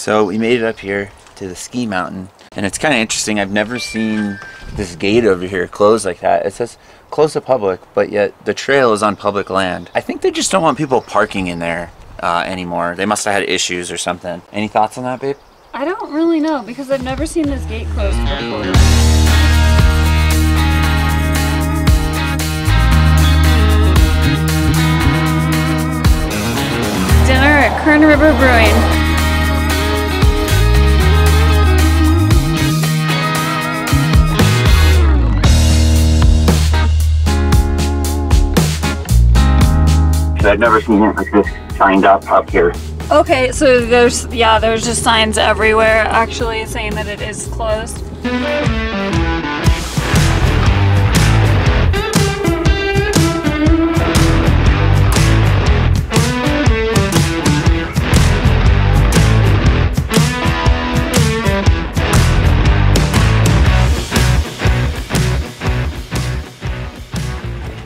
So we made it up here to the ski mountain, and it's kind of interesting. I've never seen this gate over here closed like that. It says closed to public, but yet the trail is on public land. I think they just don't want people parking in there anymore. They must have had issues or something. Any thoughts on that, babe? I don't really know because I've never seen this gate closed before. Dinner at Kern River Brewing. I've never seen it like this signed up here. Okay, so there's just signs everywhere actually saying that it is closed.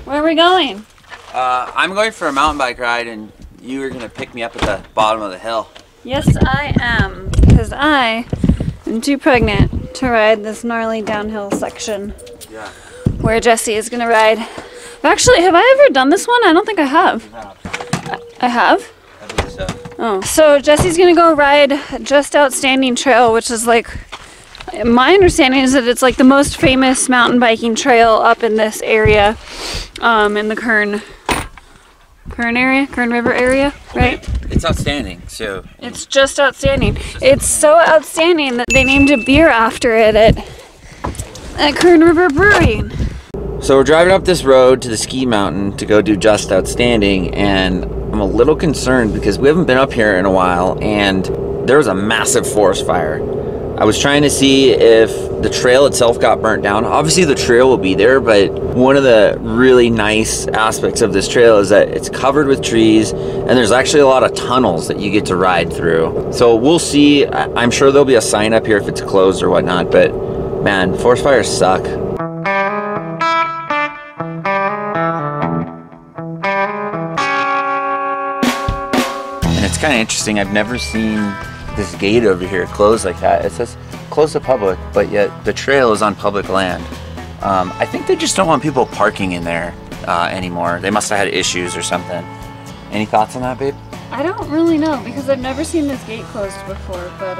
Where are we going? I'm going for a mountain bike ride, and you are going to pick me up at the bottom of the hill. Yes, I am, because I am too pregnant to ride this gnarly downhill section. Yeah. Where Jesse is going to ride. Actually, have I ever done this one? I don't think I have. You have. I have? I believe so. Oh. So Jesse's going to go ride Just Outstanding Trail, which is like, my understanding is that it's like the most famous mountain biking trail up in this area, in the Kern River area, right? It's outstanding, so. It's just outstanding. It's so outstanding that they named a beer after it at Kern River Brewing. So we're driving up this road to the ski mountain to go do Just Outstanding, and I'm a little concerned because we haven't been up here in a while, and there was a massive forest fire. I was trying to see if the trail itself got burnt down. Obviously the trail will be there, but one of the really nice aspects of this trail is that it's covered with trees, and there's actually a lot of tunnels that you get to ride through. So we'll see. I'm sure there'll be a sign up here if it's closed or whatnot, but man, forest fires suck. And it's kind of interesting. I've never seen this gate over here closed like that. It says closed to public, but yet the trail is on public land. I think they just don't want people parking in there anymore. They must have had issues or something. Any thoughts on that, babe? I don't really know because I've never seen this gate closed before, but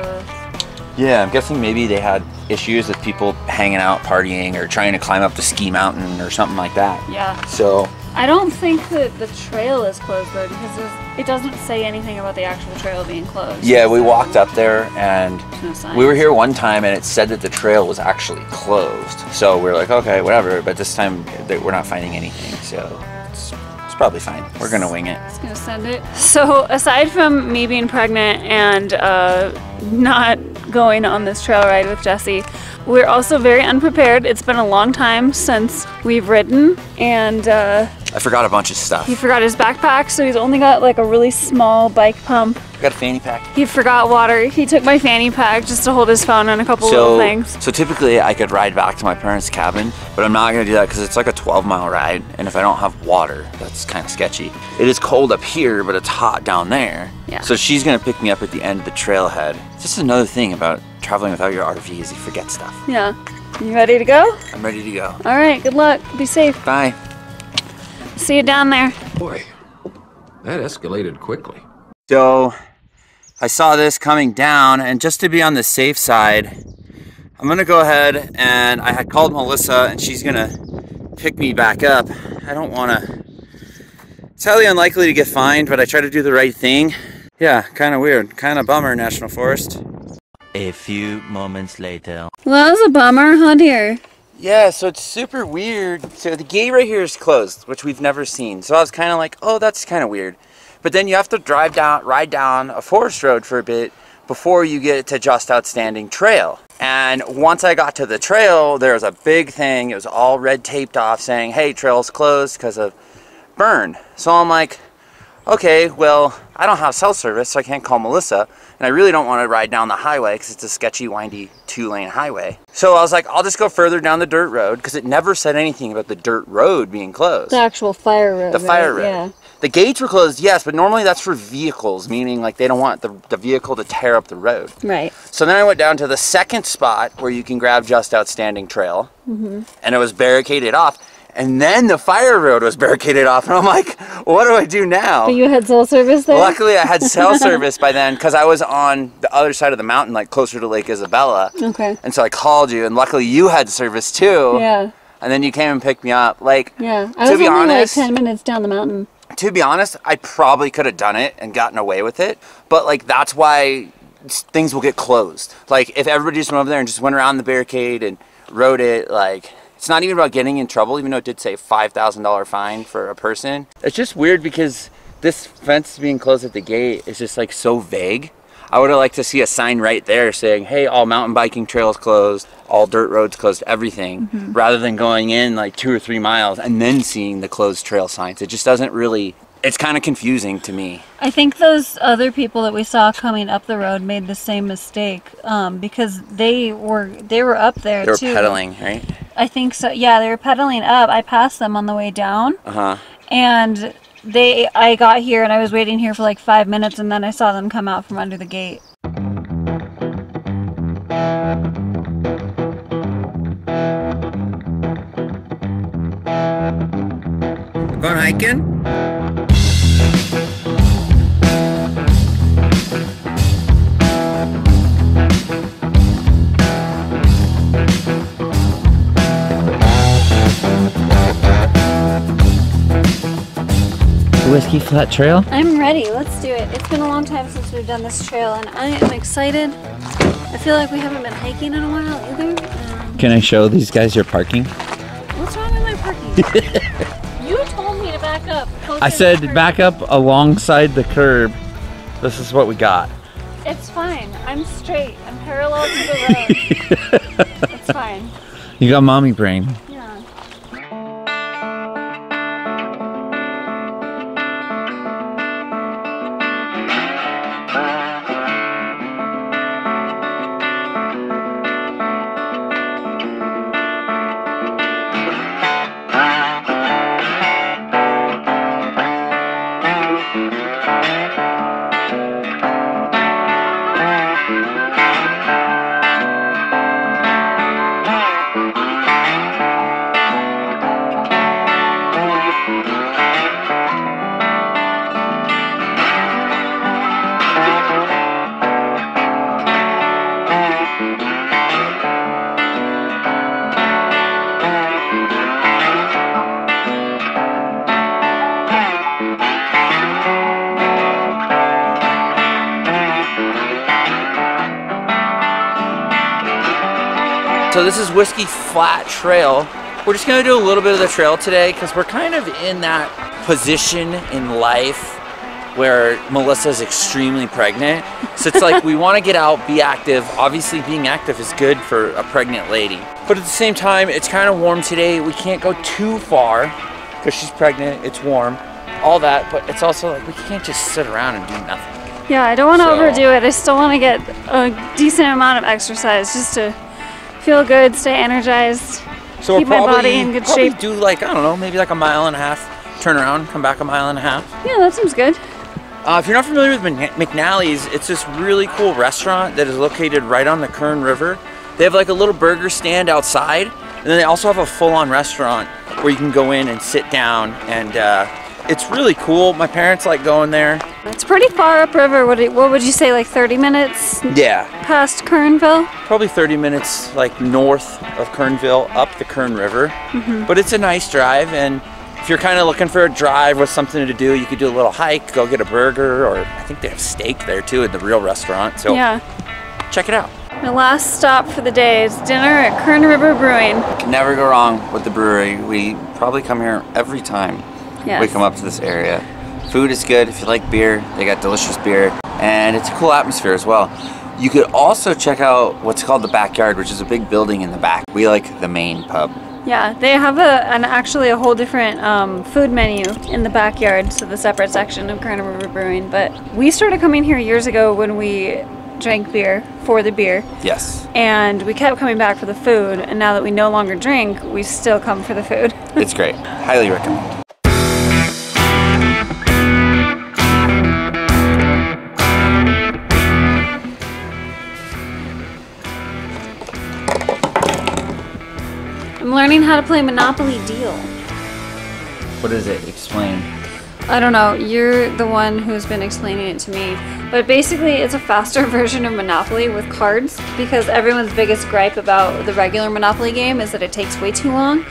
yeah, I'm guessing maybe they had issues with people hanging out, partying, or trying to climb up the ski mountain or something like that. Yeah. So I don't think that the trail is closed though, because it doesn't say anything about the actual trail being closed. yeah, we walked up there, and No signs. we were here one time and it said that the trail was actually closed. So we're like, okay, whatever, but this time we're not finding anything, so it's probably fine. We're gonna wing it. Just gonna send it. So aside from me being pregnant and not going on this trail ride with Jesse, we're also very unprepared. It's been a long time since we've ridden, and I forgot a bunch of stuff. he forgot his backpack, so he's only got like a really small bike pump. I got a fanny pack. He forgot water. He took my fanny pack just to hold his phone and a couple little things. So typically I could ride back to my parents' cabin, but I'm not gonna do that because it's like a 12-mile ride, and if I don't have water, that's kind of sketchy. It is cold up here, but it's hot down there. Yeah. So she's gonna pick me up at the end of the trailhead. It's just another thing about traveling without your RV is you forget stuff. Yeah. You ready to go? I'm ready to go. All right, good luck. Be safe. Bye. See you down there. Boy, that escalated quickly. So I saw this coming down, and just to be on the safe side, I'm gonna go ahead, and I had called Melissa and she's gonna pick me back up. I don't wanna, it's highly unlikely to get fined, but I try to do the right thing. Yeah, kind of weird, kind of bummer, National Forest. A few moments later. Well, that was a bummer, huh, dear? Yeah, so it's super weird. So the gate right here is closed, which we've never seen. So I was kind of like, oh, that's kind of weird. But then you have to ride down a forest road for a bit before you get to Just Outstanding Trail. And once I got to the trail, there was a big thing. It was all red taped off saying, hey, trail's closed because of burn. So I'm like, okay, well, I don't have cell service, so I can't call Melissa. And I really don't want to ride down the highway because it's a sketchy, windy 2-lane highway. So I was like, I'll just go further down the dirt road because it never said anything about the dirt road being closed. The actual fire road. The fire road. Yeah. The gates were closed, yes, but normally that's for vehicles, meaning like they don't want the vehicle to tear up the road. Right. So then I went down to the second spot where you can grab Just Outstanding Trail, and it was barricaded off. And then the fire road was barricaded off, and I'm like, what do I do now? But you had cell service there? Luckily, I had cell service by then because I was on the other side of the mountain, like closer to Lake Isabella. Okay. And so I called you, and luckily you had service too. Yeah. And then you came and picked me up. Like, yeah. I was to be only honest, like 10 minutes down the mountain. To be honest, I probably could have done it and gotten away with it. But like, that's why things will get closed. Like, if everybody just went over there and just went around the barricade and rode it, like, it's not even about getting in trouble, even though it did say $5,000 fine for a person. It's just weird because this fence being closed at the gate is just like so vague. I would have liked to see a sign right there saying, hey, all mountain biking trails closed, all dirt roads closed, everything, rather than going in like 2 or 3 miles and then seeing the closed trail signs. It just doesn't really, it's kind of confusing to me. I think those other people that we saw coming up the road made the same mistake because they were up there too. They were pedaling, right? I think so. Yeah, they were pedaling up. I passed them on the way down. And I got here and I was waiting here for like 5 minutes, and then I saw them come out from under the gate. Going hiking? Whiskey Flat Trail? I'm ready. Let's do it. It's been a long time since we've done this trail, and I am excited. I feel like we haven't been hiking in a while either. Can I show these guys your parking? What's wrong with my parking? You told me to back up. I said back up alongside the curb. This is what we got. It's fine. I'm straight. I'm parallel to the road. It's fine. You got mommy brain. Yeah. So this is Whiskey Flat Trail. We're just gonna do a little bit of the trail today because we're kind of in that position in life where Melissa's extremely pregnant. So it's like we wanna get out, be active. Obviously being active is good for a pregnant lady. But at the same time, it's kind of warm today. We can't go too far because she's pregnant, it's warm, all that. But it's also like we can't just sit around and do nothing. Yeah, I don't want to overdo it. I still want to get a decent amount of exercise just to feel good, stay energized, So keep my body in good shape. Do like, I don't know, maybe like a mile and a half, turn around, come back a mile and a half. Yeah, that seems good. If you're not familiar with Mcnally's, it's this really cool restaurant that is located right on the Kern River. They have like a little burger stand outside, and then they also have a full-on restaurant where you can go in and sit down, and it's really cool. My parents like going there. It's pretty far upriver. What would you say, like 30 minutes? Yeah. Past Kernville? Probably 30 minutes like north of Kernville up the Kern River. But it's a nice drive, and if you're kind of looking for a drive with something to do, you could do a little hike, go get a burger, or I think they have steak there too at the real restaurant. So yeah, check it out. My last stop for the day is dinner at Kern River Brewing. Can never go wrong with the brewery. We probably come here every time we come up to this area. Food is good. If you like beer, they got delicious beer, and it's a cool atmosphere as well. You could also check out what's called the backyard, which is a big building in the back. We like the main pub. Yeah, they have actually a whole different food menu in the backyard, so the separate section of Kern River Brewing. But we started coming here years ago when we drank beer for the beer. Yes. And we kept coming back for the food, and now that we no longer drink, we still come for the food. It's great. Highly recommend. I'm learning how to play Monopoly Deal. What is it? Explain. I don't know, you're the one who's been explaining it to me. But basically it's a faster version of Monopoly with cards, because everyone's biggest gripe about the regular Monopoly game is that it takes way too long.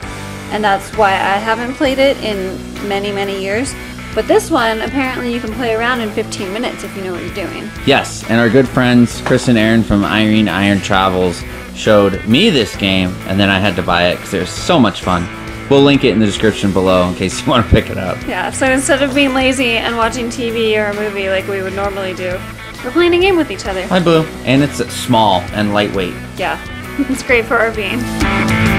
And that's why I haven't played it in many, many years. But this one, apparently you can play around in 15 minutes if you know what you're doing. Yes, and our good friends Chris and Aaron from RVing Iron Travels showed me this game, and then I had to buy it because it was so much fun. We'll link it in the description below in case you want to pick it up. Yeah, so instead of being lazy and watching TV or a movie like we would normally do, we're playing a game with each other. Hi, Boo. And it's small and lightweight. Yeah, it's great for RVing.